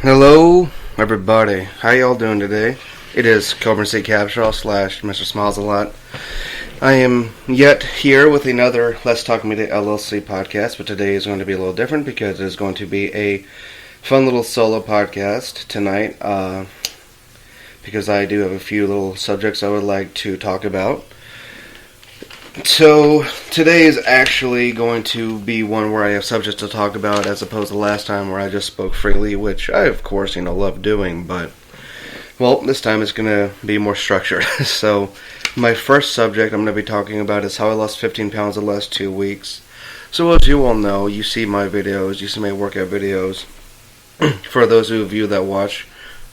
Hello, everybody. How y'all doing today? It is Cobra Kai / Mr. Smiles a Lot. I am yet here with another Let's Talk Media LLC podcast, but today is going to be a little different because it is going to be a fun little solo podcast tonight. Because I do have a few little subjects I would like to talk about. So today is actually going to be one where I have subjects to talk about, as opposed to last time where I just spoke freely, which I of course love doing. But well, this time it's going to be more structured. So my first subject I'm going to be talking about is how I lost 15 pounds in the last 2 weeks. So as you all know, you see my videos, you see my workout videos. For those of you that watch,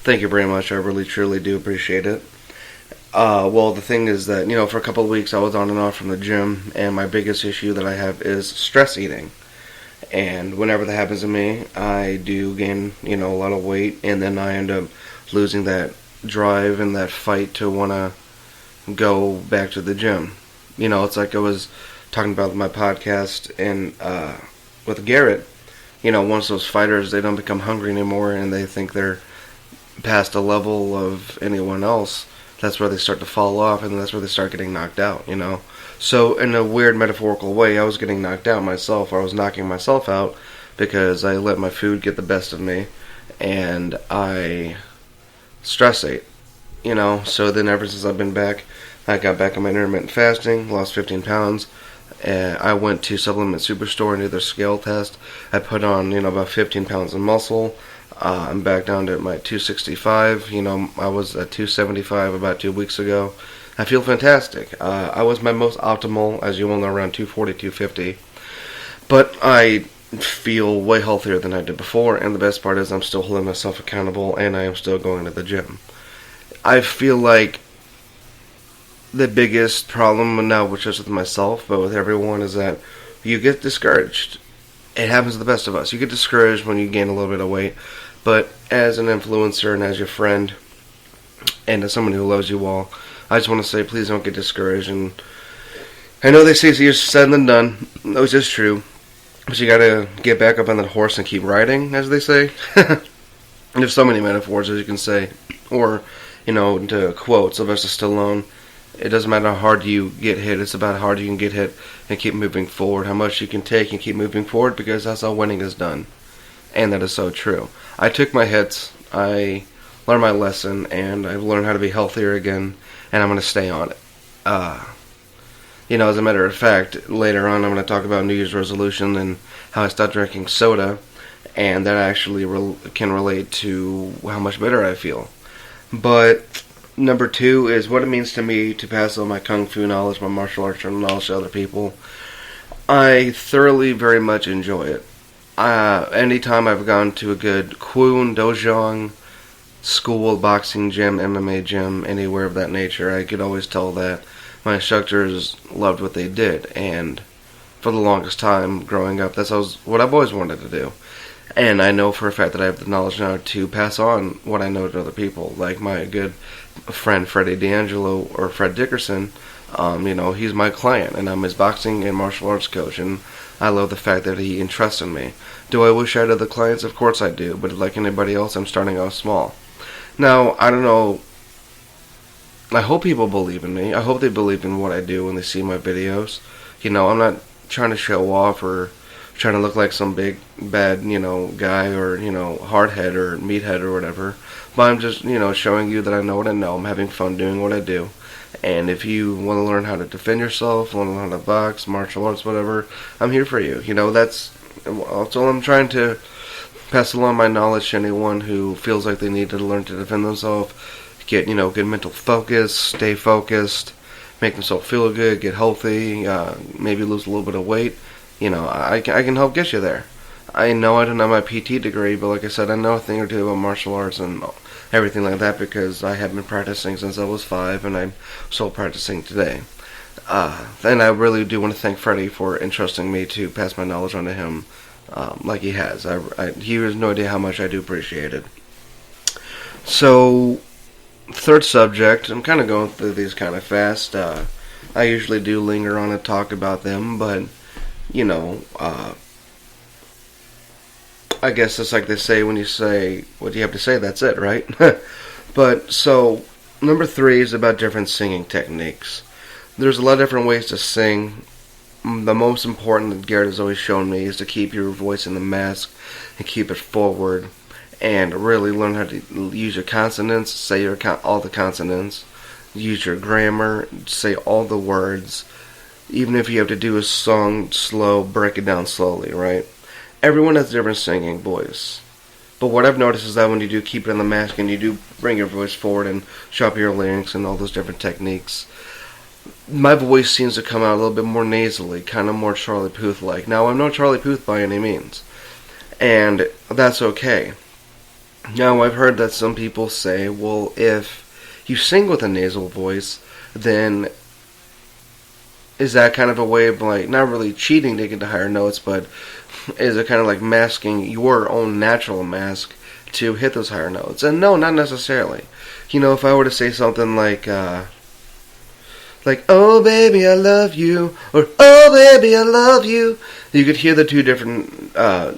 thank you very much. I really truly do appreciate it. Well, the thing is that, for a couple of weeks I was on and off from the gym, and my biggest issue that I have is stress eating. And whenever that happens to me, I do gain, a lot of weight, and then I end up losing that drive and that fight to want to go back to the gym. It's like I was talking about my podcast and with Garrett. Once those fighters, they don't become hungry anymore, and they think they're past a level of anyone else. That's where they start to fall off, and that's where they start getting knocked out, So in a weird metaphorical way, I was getting knocked out myself, or I was knocking myself out, because I let my food get the best of me, and I stress ate, So then ever since I've been back, I got back on my intermittent fasting, lost 15 pounds, and I went to Supplement Superstore and did their scale test. I put on, about 15 pounds of muscle. I'm back down to my 265. I was at 275 about 2 weeks ago. I feel fantastic. I was my most optimal, as you all know, around 240, 250. But I feel way healthier than I did before, and the best part is I'm still holding myself accountable, and I am still going to the gym. I feel like the biggest problem now, which is with myself, but with everyone, is that you get discouraged. It happens to the best of us. You get discouraged when you gain a little bit of weight. But as an influencer and as your friend and as someone who loves you all, I just want to say, please don't get discouraged. And I know they say it's easier said than done, which is true. But you got to get back up on that horse and keep riding, as they say. There's so many metaphors, as you can say. Or, to quote Sylvester Stallone, it doesn't matter how hard you get hit, it's about how hard you can get hit and keep moving forward. How much you can take and keep moving forward, because that's how winning is done. And that is so true. I took my hits, I learned my lesson, and I've learned how to be healthier again, and I'm going to stay on it. As a matter of fact, later on I'm going to talk about New Year's resolution and how I stopped drinking soda, and that actually can relate to how much better I feel. But number 2 is what it means to me to pass on my kung fu knowledge, my martial arts knowledge to other people. I thoroughly, very much enjoy it. Anytime I've gone to a good Kwun, Dojang, school, boxing gym, MMA gym, anywhere of that nature, I could always tell that my instructors loved what they did. And for the longest time growing up, that's what I've always wanted to do. And I know for a fact that I have the knowledge now to pass on what I know to other people. Like my good friend Freddie D'Angelo, or Fred Dickerson, he's my client, and I'm his boxing and martial arts coach, and I love the fact that he entrusts in me. Do I wish I had other clients? Of course I do, but like anybody else, I'm starting off small. Now, I don't know, I hope people believe in me. I hope they believe in what I do when they see my videos. I'm not trying to show off or trying to look like some big, bad, guy, or, hardhead or meathead or whatever. But I'm just, showing you that I know what I know. I'm having fun doing what I do. And if you want to learn how to defend yourself, want to learn how to box, martial arts, whatever, I'm here for you. That's all I'm trying to pass along my knowledge to anyone who feels like they need to learn to defend themselves, get, good mental focus, stay focused, make themselves feel good, get healthy, maybe lose a little bit of weight. I can help get you there. I know I don't have my PT degree, but like I said, I know a thing or two about martial arts and everything like that, because I have been practicing since I was 5, and I'm still practicing today. And I really do want to thank Freddie for entrusting me to pass my knowledge on to him, like he has. He has no idea how much I do appreciate it. So, third subject, I'm kind of going through these kind of fast. I usually do linger on and talk about them, but I guess it's like they say when you say what you have to say, that's it, right? But, so, number 3 is about different singing techniques. There's a lot of different ways to sing. The most important that Garrett has always shown me is to keep your voice in the mask and keep it forward and really learn how to use your consonants, say all the consonants, use your grammar, say all the words. Even if you have to do a song slow, break it down slowly, right? Everyone has different singing voice. But what I've noticed is that when you do keep it in the mask and you do bring your voice forward and show up your lyrics and all those different techniques, my voice seems to come out a little bit more nasally, kind of more Charlie Puth-like. Now, I'm no Charlie Puth by any means, and that's okay. Now, I've heard that some people say, well, if you sing with a nasal voice, then is that kind of a way of, like, not really cheating to get to higher notes, but is it kind of like masking your own natural mask to hit those higher notes? And no, not necessarily. You know, if I were to say something like, oh baby I love you, or oh baby I love you, you could hear the two different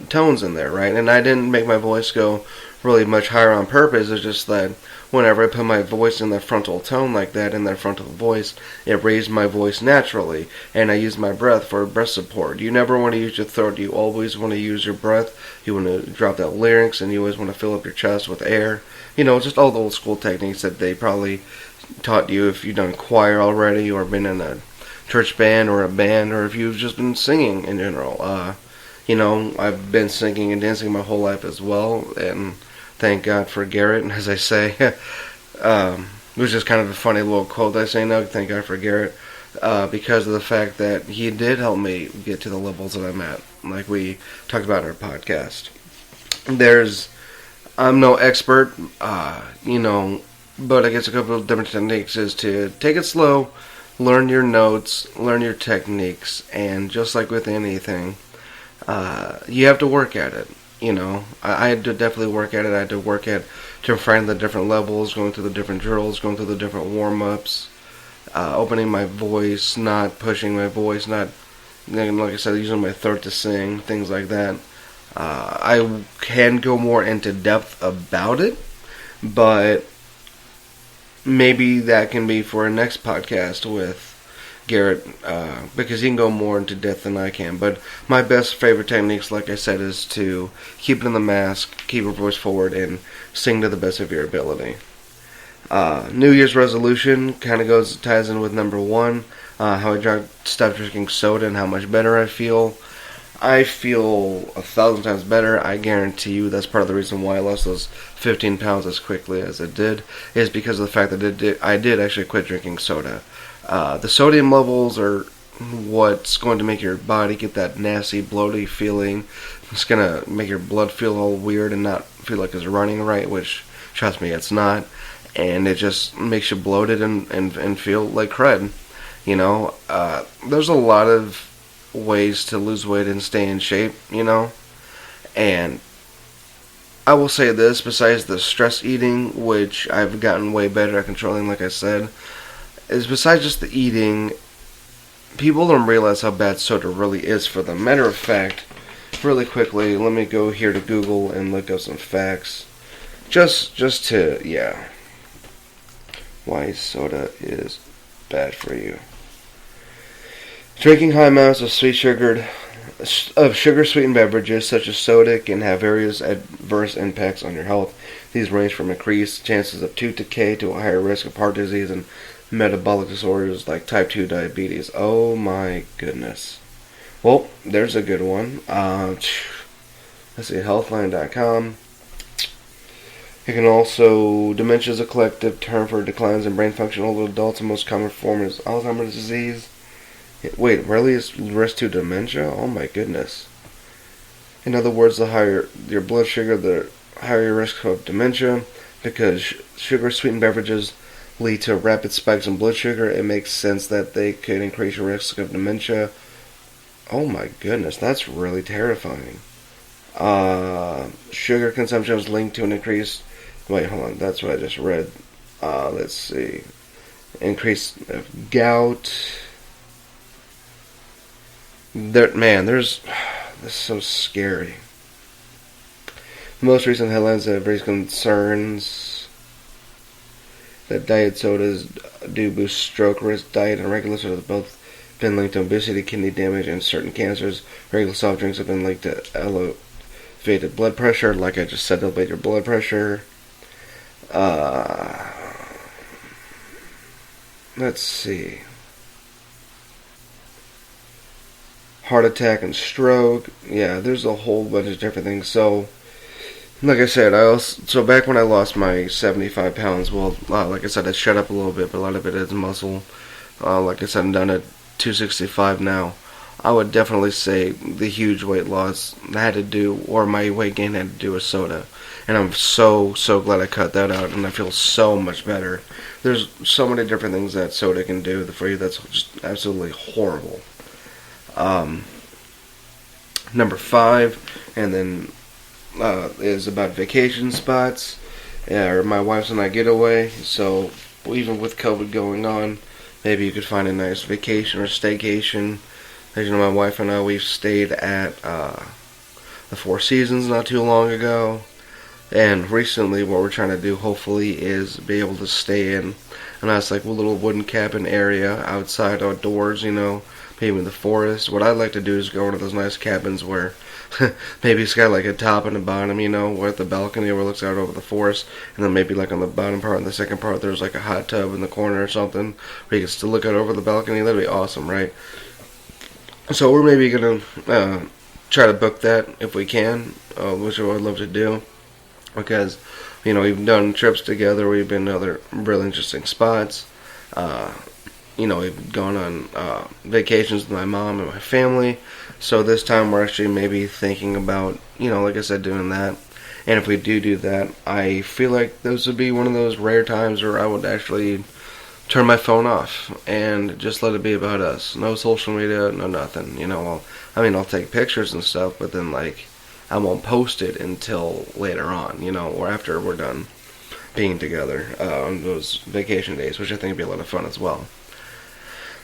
tones in there, right? And I didn't make my voice go really much higher on purpose. It's just that whenever I put my voice in that frontal tone like that, in that frontal voice, it raised my voice naturally, and I used my breath for breath support. You never want to use your throat. You always want to use your breath. You want to drop that larynx, and you always want to fill up your chest with air. You know, just all the old school techniques that they probably taught you if you've done choir already, or been in a church band or a band, or if you've just been singing in general. You know, I've been singing and dancing my whole life as well, and thank God for Garrett. And as I say, it was just kind of a funny little quote I say now, thank God for Garrett, because of the fact that he did help me get to the levels that I'm at, like we talked about in our podcast. I'm no expert, you know, but I guess a couple of different techniques is to take it slow, learn your notes, learn your techniques, and just like with anything, you have to work at it. You know, I had to definitely work at it. I had to work at finding the different levels, going through the different drills, going through the different warm-ups, opening my voice, not pushing my voice, not, like I said, using my throat to sing, things like that. I can go more into depth about it, but maybe that can be for a next podcast with Garrett, because he can go more into depth than I can. But my best favorite techniques, like I said, is to keep it in the mask, keep your voice forward, and sing to the best of your ability. New Year's resolution kind of ties in with number 1, how I stopped drinking soda and how much better I feel. I feel 1,000 times better. I guarantee you that's part of the reason why I lost those 15 pounds as quickly as I did, is because of the fact that I did actually quit drinking soda. The sodium levels are what's going to make your body get that nasty, bloaty feeling. It's going to make your blood feel all weird and not feel like it's running right, which, trust me, it's not. And it just makes you bloated and feel like crud. You know, there's a lot of ways to lose weight and stay in shape, you know. And I will say this, besides the stress eating, which I've gotten way better at controlling, like I said, is besides just the eating, people don't realize how bad soda really is for them. Matter of fact, really quickly, let me go here to Google and look up some facts. Just to, yeah, why soda is bad for you. Drinking high amounts of sugar-sweetened beverages such as soda can have various adverse impacts on your health. These range from increased chances of tooth decay to a higher risk of heart disease and metabolic disorders like type 2 diabetes. Oh my goodness. Well, there's a good one. Let's see, healthline.com. It can also, dementia is a collective term for declines in brain function in older adults. The most common form is Alzheimer's disease. Wait, really is risk to dementia? Oh my goodness. In other words, the higher your blood sugar, the higher your risk of dementia, because sugar-sweetened beverages lead to rapid spikes in blood sugar. It makes sense that they could increase your risk of dementia. Oh my goodness, that's really terrifying. Sugar consumption is linked to an increased... Wait, hold on, that's what I just read. Let's see. Increased gout... This is so scary. most recent headlines that raise concerns that diet sodas do boost stroke risk. Diet and regular sodas have both been linked to obesity, kidney damage, and certain cancers. Regular soft drinks have been linked to elevated blood pressure. Like I just said, elevate your blood pressure. Let's see. Heart attack and stroke. Yeah, there's a whole bunch of different things. So, like I said, back when I lost my 75 pounds, well, like I said, I shut up a little bit, but a lot of it is muscle. Like I said, I'm down at 265 now. I would definitely say the huge weight loss had to do, or my weight gain had to do with soda. And I'm so glad I cut that out, and I feel so much better. There's so many different things that soda can do for you that's just absolutely horrible. Number 5, and then is about vacation spots, or my wife's and I getaway. So even with COVID going on, maybe you could find a nice vacation or staycation. As you know, my wife and I, we've stayed at the Four Seasons not too long ago. And recently what we're trying to do, hopefully, is be able to stay in a nice like little wooden cabin area outside, outdoors, maybe in the forest. What I'd like to do is go into those nice cabins where maybe it's got like a top and a bottom, where at the balcony where it looks out over the forest, and then maybe like on the bottom part and the second part there's like a hot tub in the corner or something where you can still look out over the balcony. That'd be awesome, right? So we're maybe going to try to book that if we can, which I would love to do, because, we've done trips together, we've been to other really interesting spots, we've gone on vacations with my mom and my family, so this time we're actually maybe thinking about, like I said, doing that. And if we do that, I feel like this would be one of those rare times where I would actually turn my phone off and just let it be about us. No social media, no nothing. I'll take pictures and stuff, but then I won't post it until later on, or after we're done being together on those vacation days, which I think would be a lot of fun as well.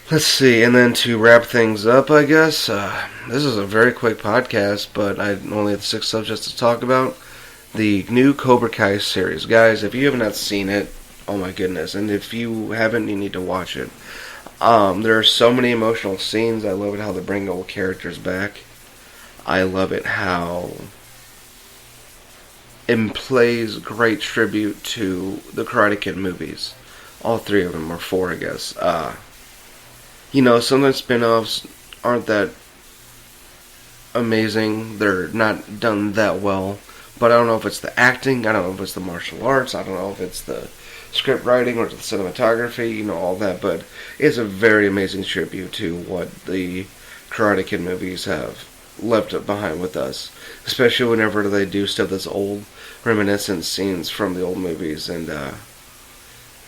Let's see, and then to wrap things up, I guess, this is a very quick podcast, but I only have 6 subjects to talk about. The new Cobra Kai series. Guys, if you have not seen it, oh my goodness, and if you haven't, you need to watch it. There are so many emotional scenes. I love it how they bring old characters back. I love it how it plays great tribute to the Karate Kid movies. All 3 of them, or 4 I guess. Sometimes spin-offs aren't that amazing. They're not done that well. But I don't know if it's the acting, I don't know if it's the martial arts, I don't know if it's the script writing or the cinematography, all that, but it's a very amazing tribute to what the Karate Kid movies have left behind with us, especially whenever they do stuff that's old, reminiscent scenes from the old movies, and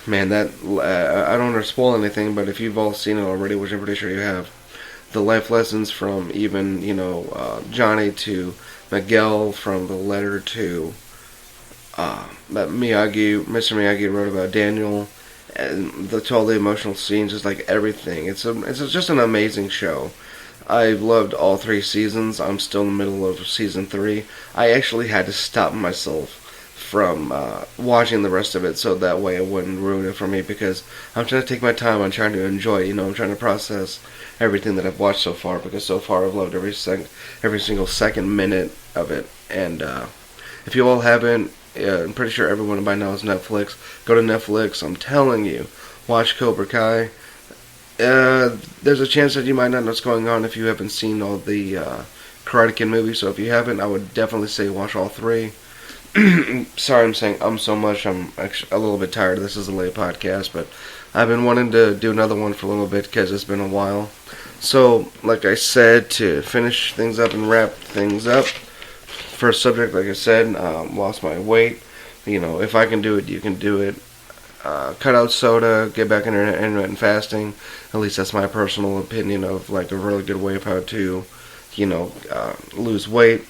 man, that I don't want to spoil anything, but if you've all seen it already, which I'm pretty sure you have, the life lessons from even, Johnny to Miguel, from the letter to that Mr. Miyagi wrote about Daniel, and all the emotional scenes, just like everything. It's just an amazing show. I've loved all 3 seasons. I'm still in the middle of season 3. I actually had to stop myself from watching the rest of it so that way it wouldn't ruin it for me, because I'm trying to take my time on trying to enjoy it. I'm trying to process everything that I've watched so far, because so far I've loved every single second, minute of it. And if you all haven't, I'm pretty sure everyone by now has Netflix. Go to Netflix. I'm telling you, watch Cobra Kai. There's a chance that you might not know what's going on if you haven't seen all the Karate Kid movies. So if you haven't, I would definitely say watch all 3. Sorry I'm saying so much. I'm actually a little bit tired. This is a late podcast, but I've been wanting to do another one for a little bit because it's been a while. So, like I said, to finish things up and wrap things up, first subject, like I said, lost my weight. If I can do it, you can do it. Cut out soda, get back into intermittent fasting. At least that's my personal opinion of a really good way of how to, lose weight.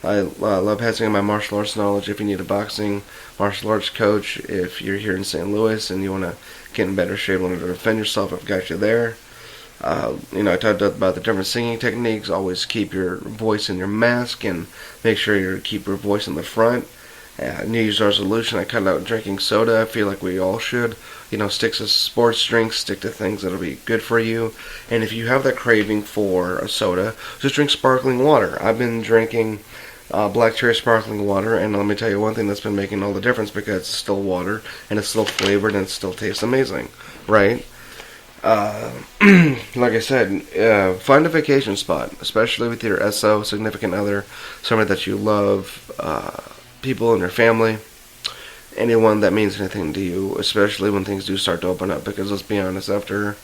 I love passing my martial arts knowledge. If you need a boxing martial arts coach, if you're here in St. Louis and you want to get in better shape, want to defend yourself, I've got you there. I talked about the different singing techniques. Always keep your voice in your mask and make sure you keep your voice in the front. New Year's resolution, I cut out drinking soda. I feel like we all should. Stick to sports drinks, stick to things that'll be good for you. And if you have that craving for a soda, just drink sparkling water. I've been drinking black cherry sparkling water, and let me tell you one thing that's been making all the difference, because it's still water, and it's still flavored, and it still tastes amazing, right? Like I said, find a vacation spot, especially with your SO, significant other, somebody that you love, people in your family, anyone that means anything to you, especially when things do start to open up, because let's be honest, after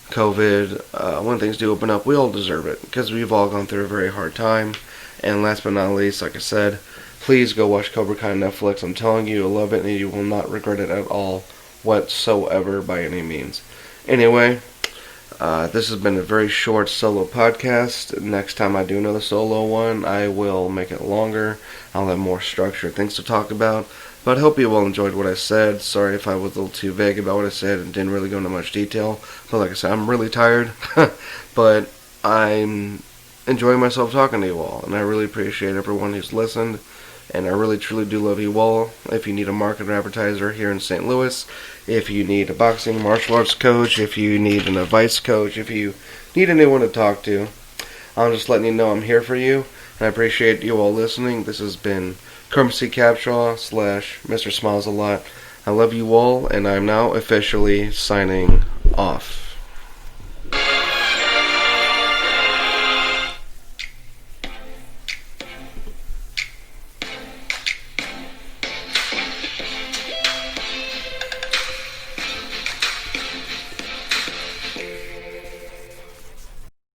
COVID, when things do open up, we all deserve it, because we've all gone through a very hard time. And last but not least, like I said, please go watch Cobra Kai on Netflix. I'm telling you, you'll love it, and you will not regret it at all whatsoever by any means. Anyway, this has been a very short solo podcast. Next time I do another solo one, I will make it longer. I'll have more structured things to talk about. But I hope you all enjoyed what I said. Sorry if I was a little too vague about what I said and didn't really go into much detail. But like I said, I'm really tired. But I'm enjoying myself talking to you all. And I really appreciate everyone who's listened. And I really truly do love you all. If you need a marketing advertiser here in St. Louis, if you need a boxing martial arts coach, if you need an advice coach, if you need anyone to talk to, I'm just letting you know I'm here for you. And I appreciate you all listening. This has been Currency Capshaw / Mr. Smiles a Lot. I love you all, and I'm now officially signing off.